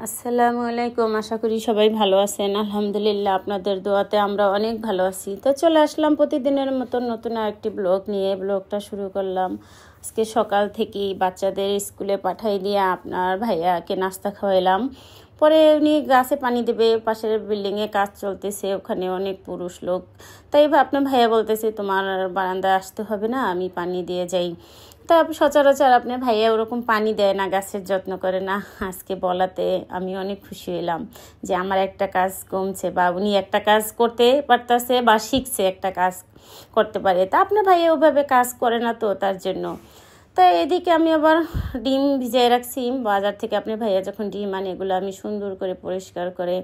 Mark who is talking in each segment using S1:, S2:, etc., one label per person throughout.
S1: আসসালামু আলাইকুম। আশা করি সবাই ভালো আছেন। আলহামদুলিল্লাহ, আপনাদের দোয়াতে আমরা অনেক ভালো আছি। তো চলে আসলাম প্রতিদিনের মতো নতুন আরেকটি ব্লগ নিয়ে। ব্লগটা শুরু করলাম আজকে সকাল থেকেই বাচ্চাদের স্কুলে পাঠাই দিয়ে আপনার ভাইয়াকে নাস্তা খাওয়াইলাম। পরে উনি গাছে পানি দেবে, পাশের বিল্ডিংয়ে কাজ চলতেছে, ওখানে অনেক পুরুষ লোক। তাই আপনার ভাইয়া বলতেছে তোমার বারান্দায় আসতে হবে না, আমি পানি দিয়ে যাই। তা সচরাচর আপনার ভাইয়া ওরকম পানি দেয় না, গাছের যত্ন করে না। আজকে বলাতে আমি অনেক খুশি হলাম যে আমার একটা কাজ কমছে, বা উনি একটা কাজ করতে পারতেছে বা শিখছে একটা কাজ করতে পারে। তা আপনার ভাইয়া ওভাবে কাজ করে না, তো তার জন্য। তাই এদিকে আমি আবার ডিম ভিজিয়ে রাখছি বাজার থেকে। আপনার ভাইয়া যখন ডিম আনে, এগুলো আমি সুন্দর করে পরিষ্কার করে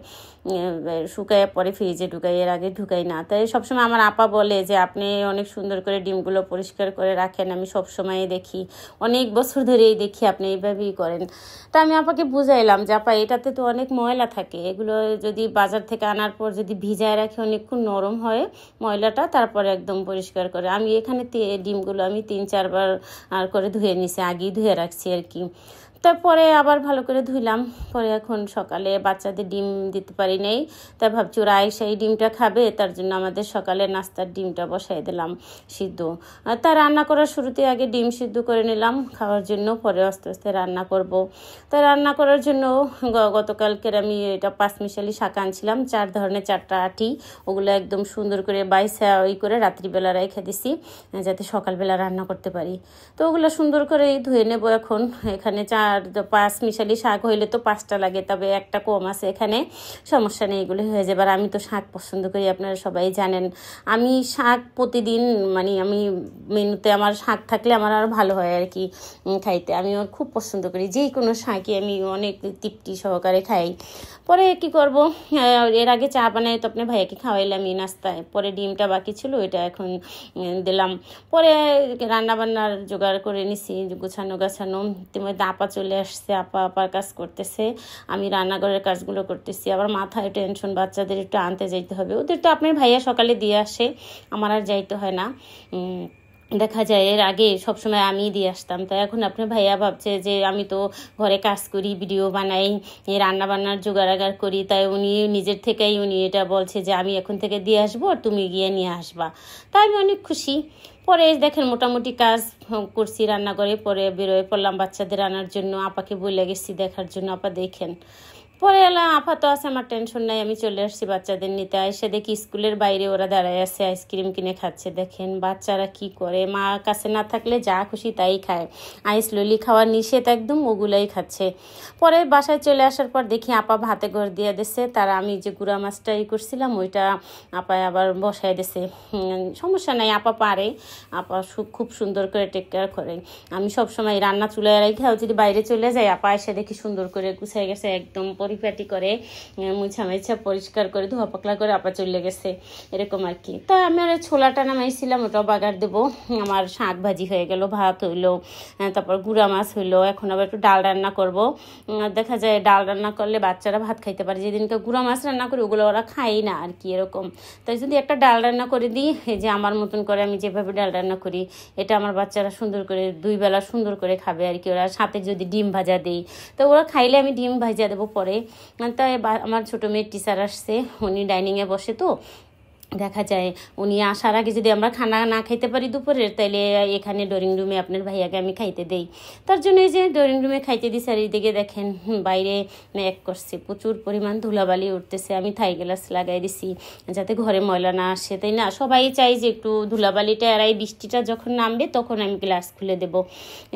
S1: শুকাইয়ে পরে ফ্রিজে ঢুকাই, এর আগে ঢুকাই না। তাই সবসময় আমার আপা বলে যে আপনি অনেক সুন্দর করে ডিমগুলো পরিষ্কার করে রাখেন, আমি সবসময় দেখি, অনেক বছর ধরেই দেখি আপনি এইভাবেই করেন। তা আমি আপাকে বুঝাইলাম যে আপা এটাতে তো অনেক ময়লা থাকে, এগুলো যদি বাজার থেকে আনার পর যদি ভিজায় রাখে অনেকক্ষণ নরম হয় ময়লাটা, তারপরে একদম পরিষ্কার করে। আমি এখানে ডিমগুলো আমি 3-4 বার আর করে ধুয়ে নিছি, আগেই ধুয়ে রাখছি আর কি। তারপরে আবার ভালো করে ধুইলাম। পরে এখন সকালে বাচ্চাদের ডিম দিতে পারি নাই, তাই ভাবছি ওরা সেই ডিমটা খাবে, তার জন্য আমাদের সকালে নাস্তার ডিমটা বসাই দিলাম সিদ্ধ। তা রান্না করার শুরুতে আগে ডিম সিদ্ধ করে নিলাম খাওয়ার জন্য, পরে আস্তে আস্তে রান্না করব। তা রান্না করার জন্য গতকালকের আমি এটা 5 মিশালি শাক আনছিলাম, 4 ধরনের 4টা আটি, ওগুলো একদম সুন্দর করে বাইসা করে রাত্রিবেলা রেখে দিছি যাতে সকালবেলা রান্না করতে পারি। তো ওগুলো সুন্দর করে ধুয়ে নেব এখন। এখানে 4-5 মিশালি শাক হইলে তো 5টা লাগে, তবে একটা কম আছে এখানে, সমস্যা নেই, এগুলো হয়ে যাবে। আর আমি তো শাক পছন্দ করি, আপনারা সবাই জানেন। আমি শাক প্রতিদিন, মানে আমি মেনুতে আমার শাক থাকলে আমার আর ভালো হয় আর কি খাইতে। আমি খুব পছন্দ করি, যেই কোনো শাকই আমি অনেক তৃপ্তি সহকারে খাই। পরে কি করব, এর আগে চা বানাই তো আপনার ভাইয়াকে খাওয়াইলাম এই নাস্তায়। পরে ডিমটা বাকি ছিল, এটা এখন দিলাম। পরে রান্নাবান্নার জোগাড় করে নিছি, গুছানো গাছানো। ইতিমধ্যে আপা চলে আসছে, আপার কাজ করতেছে, আমি রান্নাঘরের কাজগুলো করতেছি। আবার মাথায় টেনশন, বাচ্চাদের একটু আনতে যাইতে হবে, ওদের তো আপনার ভাইয়া সকালে দিয়ে আসে, আমার আর যাইতে হয় না। দেখা যায় এর আগে সবসময় আমি দিয়ে আসতাম। তাই এখন আপনার ভাইয়া ভাবছে যে আমি তো ঘরে কাজ করি, ভিডিও বানাই, রান্না বান্নার জোগাড় করি, তাই উনি নিজের থেকেই উনি এটা বলছে যে আমি এখন থেকে দিয়ে আসবো আর তুমি গিয়ে নিয়ে আসবা। তাই আমি অনেক খুশি। পরে দেখেন মোটামুটি কাজ করছি রান্নাঘরে, পরে বেরোয় পড়লাম বাচ্চাদের আনার জন্য। আপাকে বলে গেছি দেখার জন্য, আপা দেখেন। পরে এলাম, আপা তো আছে, আমার টেনশন নাই, আমি চলে আসছি বাচ্চাদের নিতে। এসে দেখি স্কুলের বাইরে ওরা দাঁড়ায় আছে, আইসক্রিম কিনে খাচ্ছে। দেখেন বাচ্চারা কি করে, মা কাছে না থাকলে যা খুশি তাই খায়, আইস ললি খাওয়ার নিষেধ একদম, ওগুলাই খাচ্ছে। পরে বাসায় চলে আসার পর দেখি আপা ভাতে ঘর দিয়ে দিছে, তারা আমি যে গুঁড়া মাছটা করছিলাম ওইটা আপায় আবার বসায় দিছে। সমস্যা নাই, আপা পারে, আপা খুব সুন্দর করে টেক কেয়ার করে। আমি সবসময় রান্না চুলায় রেখে যদি বাইরে চলে যাই, আপা এসে দেখি সুন্দর করে গুছাই গেছে, একদম পরিপাটি করে মুছা পরিষ্কার করে ধোয়া পাকলা করে আপা চলে গেছে, এরকম আর কি। তা আমি আর ছোলাটা নামাইছিলাম, ওটাও বাগার দেবো। আমার শাক ভাজি হয়ে গেল, ভাত হইলো, তারপর গুঁড়া মাছ হইলো। এখন আবার একটু ডাল রান্না করব। দেখা যায় ডাল রান্না করলে বাচ্চারা ভাত খাইতে পারে, যেদিনকে গুঁড়া মাছ রান্না করি ওগুলো ওরা খাই না আর কি, এরকম। তাই যদি একটা ডাল রান্না করে দিই, এই যে আমার মতন করে আমি যেভাবে ডাল রান্না করি, এটা আমার বাচ্চারা সুন্দর করে 2 বেলা সুন্দর করে খাবে আর কি। ওরা সাথে যদি ডিম ভাজা দিই, তো ওরা খাইলে আমি ডিম ভাজা দেবো পরে। তাই আমার ছোটো মেয়ের টিচার আসছে, উনি ডাইনিংয়ে বসে, তো দেখা যায় উনি আসার আগে যদি আমরা খানা না খাইতে পারি দুপুরের, তাইলে এখানে ড্রয়িং রুমে আপনার ভাইয়াকে আমি খাইতে দেই। তার জন্য এই যে ড্রয়িং রুমে খাইতে দিই। আর এইদিকে দেখেন বাইরে এক করছে, প্রচুর পরিমাণ ধুলাবালি উঠতেছে। আমি থাই গ্লাস লাগাই দিছি যাতে ঘরে ময়লা না আসে, তাই না? সবাই চাই যে একটু ধুলাবালিটা এড়াই, বৃষ্টিটা যখন নামবে তখন আমি গ্লাস খুলে দেবো,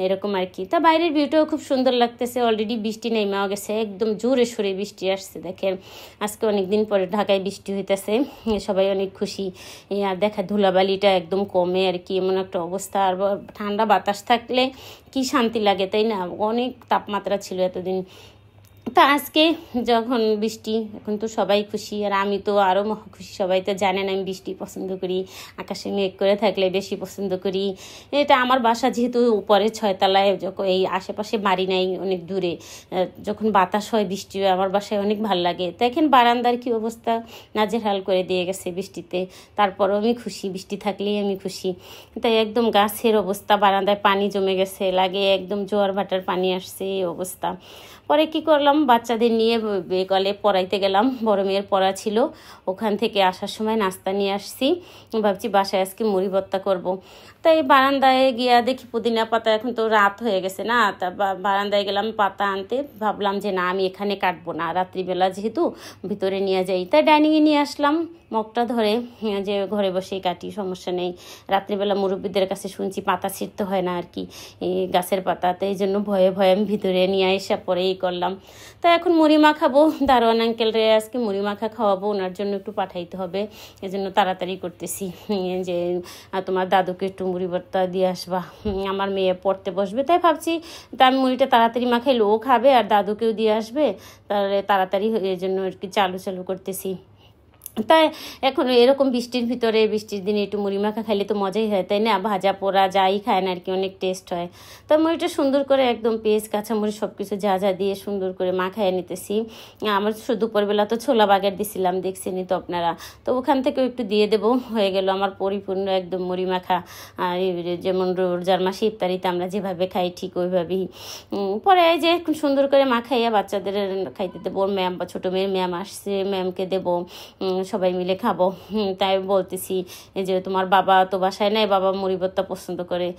S1: এরকম আর কি। তা বাইরের ভিউটাও খুব সুন্দর লাগতেছে, অলরেডি বৃষ্টি নেমেও গেছে, একদম জোরে সোরে বৃষ্টি আসছে। দেখেন আজকে অনেকদিন পরে ঢাকায় বৃষ্টি হইতেছে, সবাই অনেক খুশি। আর দেখা ধুলাবালিটা একদম কমে আর কি, এমন একটা অবস্থা। আর ঠান্ডা বাতাস থাকলে কি শান্তি লাগে, তাই না? অনেক তাপমাত্রা ছিল এতদিন। তা আজকে যখন বৃষ্টি, এখন তো সবাই খুশি, আর আমি তো আরও খুশি। সবাই তো জানেন আমি বৃষ্টি পছন্দ করি, আকাশে মেঘ করে থাকলে বেশি পছন্দ করি। এটা আমার বাসা যেহেতু উপরে 6 তলায়, যখন এই আশেপাশে বাড়ি নাই, অনেক দূরে, যখন বাতাস হয় বৃষ্টি হয় আমার বাসায় অনেক ভালো লাগে। দেখেন বারান্দার কি অবস্থা, নাজেহাল করে দিয়ে গেছে বৃষ্টিতে। তারপরও আমি খুশি, বৃষ্টি থাকলেই আমি খুশি। তাই একদম গাছের অবস্থা, বারান্দায় পানি জমে গেছে, লাগে একদম জোয়ার ভাটার পানি আসছে, এই অবস্থা। পরে কি করলাম, আসলাম বাচ্চাদের নিয়ে কলে পড়াইতে গেলাম, বড় মেয়ের পড়া ছিল, ওখান থেকে আসার সময় নাস্তা নিয়ে আসছি, ভাবছি বাসায় আজকে মুড়ি ভর্তা করবো। তাই বারান্দায় গিয়া দেখি পুদিনা পাতা, এখন তো রাত হয়ে গেছে না, তা বারান্দায় গেলাম পাতা আনতে, ভাবলাম যে না আমি এখানে কাটবো না, রাত্রিবেলা যেহেতু ভিতরে নিয়ে যাই, তাই ডাইনিংয়ে নিয়ে আসলাম মগটা ধরে, যে ঘরে বসেই কাটি, সমস্যা নেই। রাত্রিবেলা মুরব্বীদের কাছে শুনছি পাতা ছিঁড়তে হয় না আর কি, এই গাছের পাতা, তো এই জন্য ভয়ে ভয়ে আমি ভিতরে নিয়ে এসে পরেই করলাম। তা এখন মুড়ি মাখাবো, দারোয়ান আঙ্কেলরে আজকে মুড়ি মাখা খাওয়াবো, ওনার জন্য একটু পাঠাইতে হবে, এই জন্য তাড়াতাড়ি করতেছি যে তোমার দাদুকে একটু মুড়ি ভর্তা দিয়ে আসবা, আমার মেয়ে পড়তে বসবে, তাই ভাবছি তা আমি মুড়িটা তাড়াতাড়ি মাখাইলে ও খাবে আর দাদুকেও দিয়ে আসবে, তাহলে তাড়াতাড়ি এই জন্য আর কি চালু করতেছি। তাই এখন এরকম বৃষ্টির ভিতরে, বৃষ্টির দিনে একটু মুড়ি মাখা খাইলে তো মজাই হয়, তাই না? ভাজা পোড়া যাই খায় না আর কি, অনেক টেস্ট হয়। তো মুড়িটা সুন্দর করে একদম পেঁয়াজ কাঁচামরিচ সব কিছু যা যা দিয়ে সুন্দর করে মাখায় নিতেছি। আমার দুপুরবেলা তো ছোলা বাগের দিছিলাম, দেখছেনি তো আপনারা, তো ওখান থেকেও একটু দিয়ে দেবো, হয়ে গেল আমার পরিপূর্ণ একদম মুড়ি মাখা। আর যেমন রোজার মাসে ইফতারিতে আমরা যেভাবে খাই ঠিক ওইভাবেই। পরে এই যে খুব সুন্দর করে মাখাইয়া বাচ্চাদের খাইতে দেবো, ম্যাম বা ছোটো মেয়ের ম্যাম আসছে, ম্যামকে দেবো, সবাই মিলে খাবো। তাই বলতেছি যে তোমার বাবা তো বাসায় নেই, বাবা মুড়ি ভর্তা পছন্দ করে,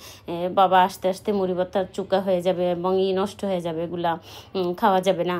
S1: বাবা আস্তে আস্তে মুড়ি ভর্তা চুকা হয়ে যাবে এবং নষ্ট হয়ে যাবে, এগুলা খাওয়া যাবে না।